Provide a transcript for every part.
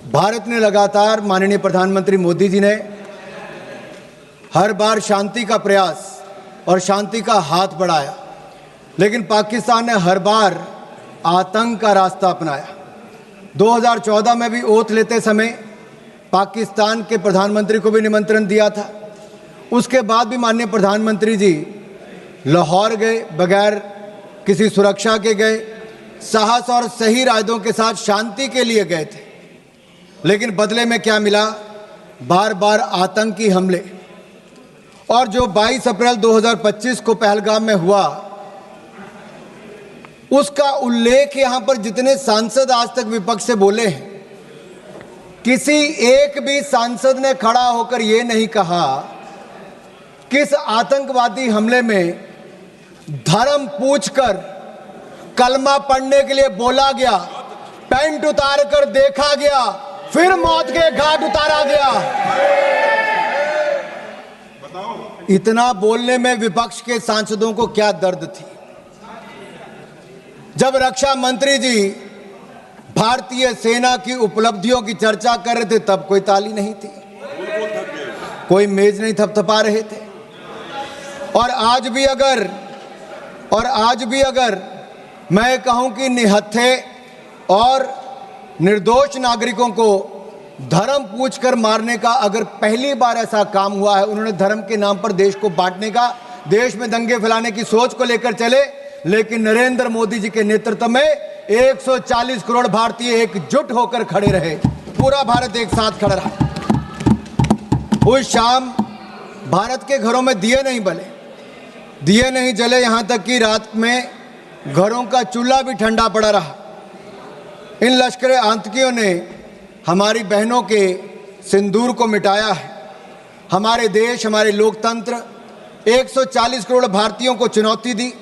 भारत ने लगातार, माननीय प्रधानमंत्री मोदी जी ने हर बार शांति का प्रयास और शांति का हाथ बढ़ाया, लेकिन पाकिस्तान ने हर बार आतंक का रास्ता अपनाया। 2014 में भी ओथ लेते समय पाकिस्तान के प्रधानमंत्री को भी निमंत्रण दिया था। उसके बाद भी माननीय प्रधानमंत्री जी लाहौर गए, बगैर किसी सुरक्षा के गए, साहस और सही इरादों के साथ शांति के लिए गए थे, लेकिन बदले में क्या मिला? बार बार आतंकी हमले। और जो 22 अप्रैल 2025 को पहलगाम में हुआ, उसका उल्लेख यहां पर जितने सांसद आज तक विपक्ष से बोले हैं, किसी एक भी सांसद ने खड़ा होकर यह नहीं कहा कि इस आतंकवादी हमले में धर्म पूछकर कलमा पढ़ने के लिए बोला गया, पैंट उतार कर देखा गया, फिर मौत के घाट उतारा गया। इतना बोलने में विपक्ष के सांसदों को क्या दर्द थी? जब रक्षा मंत्री जी भारतीय सेना की उपलब्धियों की चर्चा कर रहे थे, तब कोई ताली नहीं थी, कोई मेज नहीं थपथपा रहे थे। और आज भी अगर मैं कहूं कि निहत्थे और निर्दोष नागरिकों को धर्म पूछकर मारने का अगर पहली बार ऐसा काम हुआ है, उन्होंने धर्म के नाम पर देश को बांटने का, देश में दंगे फैलाने की सोच को लेकर चले, लेकिन नरेंद्र मोदी जी के नेतृत्व में 140 करोड़ भारतीय एकजुट होकर खड़े रहे। पूरा भारत एक साथ खड़ा रहा। उस शाम भारत के घरों में दिए नहीं जले, यहां तक कि रात में घरों का चूल्हा भी ठंडा पड़ा रहा। इन लश्करे आतंकियों ने हमारी बहनों के सिंदूर को मिटाया है। हमारे देश, हमारे लोकतंत्र, 140 करोड़ भारतीयों को चुनौती दी।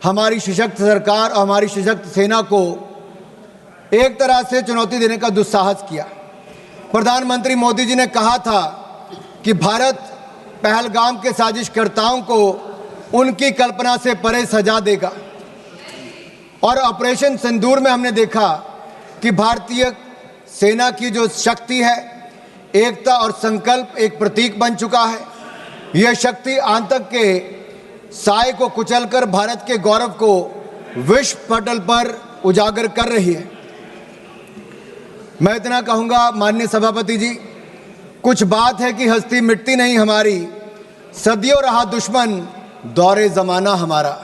हमारी सशक्त सरकार और हमारी सशक्त सेना को एक तरह से चुनौती देने का दुस्साहस किया। प्रधानमंत्री मोदी जी ने कहा था कि भारत पहलगाम के साजिशकर्ताओं को उनकी कल्पना से परे सजा देगा। और ऑपरेशन सिंदूर में हमने देखा कि भारतीय सेना की जो शक्ति है, एकता और संकल्प एक प्रतीक बन चुका है। यह शक्ति आतंक के साए को कुचलकर भारत के गौरव को विश्व पटल पर उजागर कर रही है। मैं इतना कहूंगा माननीय सभापति जी, कुछ बात है कि हस्ती मिटती नहीं हमारी, सदियों रहा दुश्मन दौरे जमाना हमारा।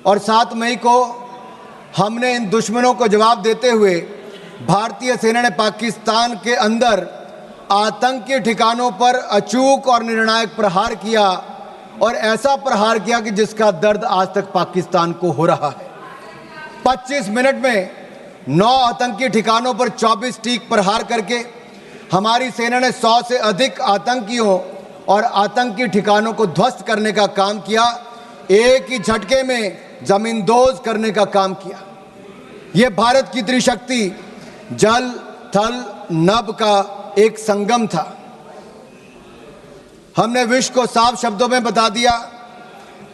और 7 मई को हमने इन दुश्मनों को जवाब देते हुए भारतीय सेना ने पाकिस्तान के अंदर आतंकी ठिकानों पर अचूक और निर्णायक प्रहार किया, और ऐसा प्रहार किया कि जिसका दर्द आज तक पाकिस्तान को हो रहा है। 25 मिनट में 9 आतंकी ठिकानों पर 24 टीक प्रहार करके हमारी सेना ने 100 से अधिक आतंकियों और आतंकी ठिकानों को ध्वस्त करने का काम किया। एक ही झटके में जमींदोज करने का काम किया। यह भारत की त्रिशक्ति जल, थल, नभ का एक संगम था। हमने विश्व को साफ शब्दों में बता दिया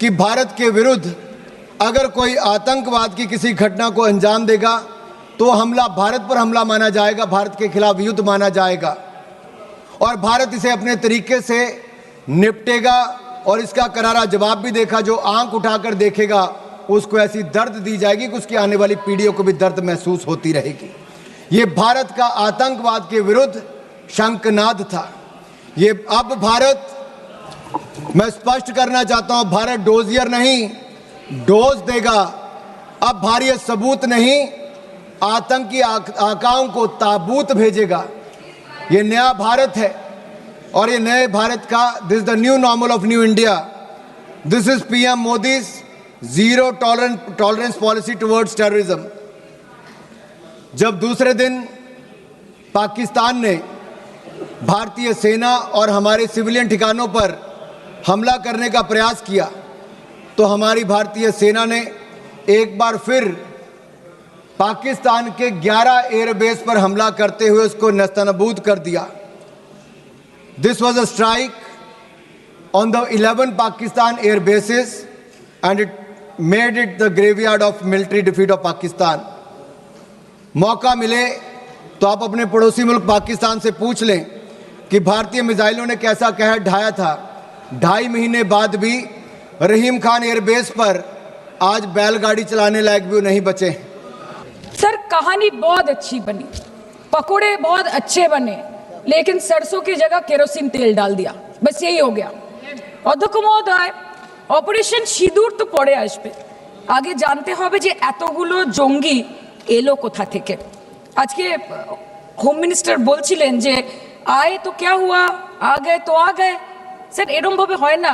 कि भारत के विरुद्ध अगर कोई आतंकवाद की किसी घटना को अंजाम देगा तो हमला भारत पर हमला माना जाएगा, भारत के खिलाफ युद्ध माना जाएगा, और भारत इसे अपने तरीके से निपटेगा। और इसका करारा जवाब भी देखा, जो आंख उठाकर देखेगा उसको ऐसी दर्द दी जाएगी कि उसकी आने वाली पीढ़ियों को भी दर्द महसूस होती रहेगी। ये भारत का आतंकवाद के विरुद्ध शंखनाद था। ये अब भारत, मैं स्पष्ट करना चाहता हूं, भारत डोजियर नहीं, डोज देगा। अब भारत सबूत नहीं, आतंकी आकाओं को ताबूत भेजेगा। ये नया भारत है, और ये नए भारत का, this is the new normal of new India. This is PM Modi's zero tolerance policy towards terrorism. जब दूसरे दिन पाकिस्तान ने भारतीय सेना और हमारे सिविलियन ठिकानों पर हमला करने का प्रयास किया, तो हमारी भारतीय सेना ने एक बार फिर पाकिस्तान के 11 एयरबेस पर हमला करते हुए उसको नेस्तनाबूद कर दिया। This was a strike on the 11 Pakistan air bases and it made it the graveyard of military defeat of Pakistan. मौका मिले तो आप अपने पड़ोसी मुल्क पाकिस्तान से पूछ लें कि भारतीय मिसाइलों ने कैसा कहर ढाया था। 2.5 महीने बाद भी रहीम खान एयरबेस पर आज बैलगाड़ी चलाने लायक भी नहीं बचे। सर कहानी बहुत अच्छी बनी, पकोड़े बहुत अच्छे बने, लेकिन सरसों की जगह केरोसिन तेल डाल दिया, बस यही हो गया। অধ্যক্ষ মহোদয়, অপারেশন সিঁদুর তো পড়ে আসবে, আগে জানতে হবে যে এতগুলো জঙ্গি এলো কোথা থেকে। আজকে হোম মিনিস্টার বলছিলেন যে আয়ে তো ক্যা হুয়া, আ গয়ে তো আ গয়ে। স্যার এরম ভাবে হয় না,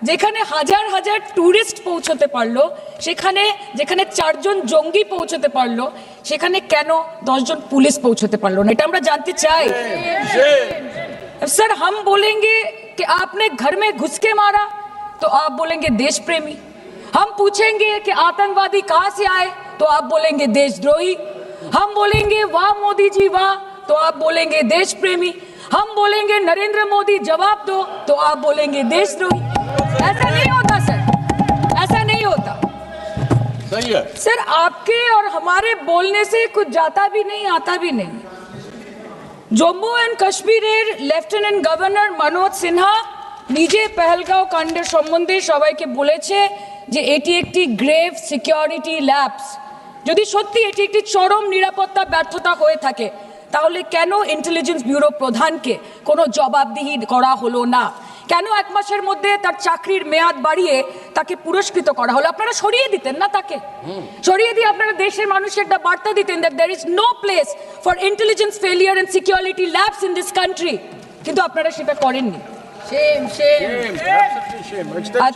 যেখানে হাজার হাজার ট্যুরিস্ট পৌঁছতে পারলো, সেখানে যেখানে 4 জন জঙ্গি পৌঁছতে পারলো, সেখানে কেন 10 জন পুলিশ পৌঁছতে পারলো না, এটা আমরা জানতে চাই। सर हम बोलेंगे कि आपने घर में घुस के मारा तो आप बोलेंगे देश प्रेमी, हम पूछेंगे कि आतंकवादी कहां से आए तो आप बोलेंगे देशद्रोही, हम बोलेंगे वाह मोदी जी वाह तो आप बोलेंगे देश प्रेमी, हम बोलेंगे नरेंद्र मोदी जवाब दो तो आप बोलेंगे देशद्रोही। ऐसा नहीं होता सर, ऐसा नहीं होता। सही है सर आपके और हमारे बोलने से कुछ जाता भी नहीं आता भी नहीं। জম্মু অ্যান্ড কাশ্মীরের লেফটেন্যান্ট গভর্নর মনোজ সিনহা নিজে পেহেলগাঁও কাণ্ডের সম্বন্ধে সবাইকে বলেছে যে এটি একটি গ্রেভ সিকিউরিটি ল্যাপস। যদি সত্যি এটি একটি চরম নিরাপত্তা ব্যর্থতা হয়ে থাকে, তাহলে কেন ইন্টেলিজেন্স ব্যুরো প্রধানকে কোনো জবাবদিহি করা হলো না? কেন 1 মাসের মধ্যে তার চাকরির মেয়াদ বাড়িয়ে তাকে পুরস্কৃত করা হলো? আপনারা সরিয়ে দিতেন না তাকে, সরিয়ে দিয়ে আপনারা দেশের মানুষকে একটা বার্তা দিতেন that there is no place for intelligence failure and security labs in this country, কিন্তু আপনারা সেটা করেননি। शेम आज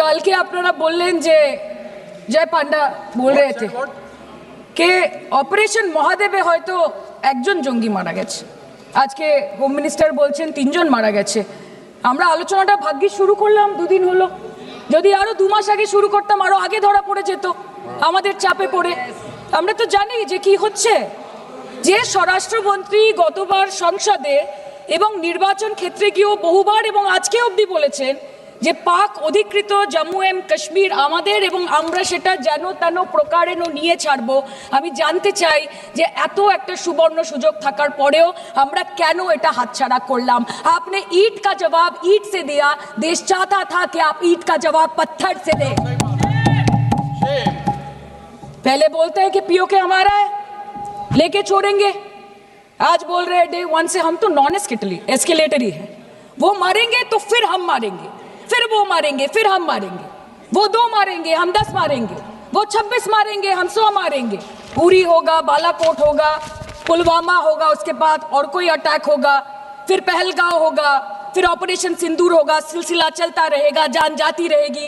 কালকে আপনারা বললেন যে জয় পান্ডা বল रहे थे कि অপারেশন মহাদেবে হয়তো একজন জঙ্গি মারা গেছে, আজকে হোম মিনিস্টার বলছেন 3 জন মারা গেছে। আমরা আলোচনাটা ভাগ্যিস শুরু করলাম 2 দিন হলো, যদি আরো 2 মাস আগে শুরু করতাম আরো আগে ধরা পড়ে যেত আমাদের চাপে পড়ে। আমরা তো জানি যে কি হচ্ছে, যে স্বরাষ্ট্রমন্ত্রী গতবার সংসদে এবং নির্বাচন ক্ষেত্রে গিয়েও বহুবার এবং আজকে অবধি বলেছেন যে পাক অধিকৃত জম্মু এন্ড কাশ্মীর আমাদের এবং আমরা সেটা যেন তেন প্রকারেণ নিয়ে ছাড়বো। আমি জানতে চাই যে এত একটা সুবর্ণ সুযোগ থাকার পরেও আমরা কেন এটা হাতছাড়া করলাম? आपने ईंट का जवाब ईंट से दिया, देश चाहता था कि आप ईंट का जवाब पत्थर से दें। पहले बोलते हैं कि पीओके हमारा है, लेके छोड़ेंगे, आज बोल रहे हैं डे 1 से हम तो नॉन एस्केलेटर ही है, वो मारेंगे तो फिर हम मारेंगे, फिर वो मारेंगे, फिर हम मारेंगे, वो 2 मारेंगे हम 10 मारेंगे, वो 26 मारेंगे हम 100 मारेंगे। उरी होगा, बालाकोट होगा, पुलवामा होगा, उसके बाद और कोई अटैक होगा, फिर पहलगांव होगा, फिर ऑपरेशन सिंदूर होगा, सिलसिला चलता रहेगा, जान जाती रहेगी।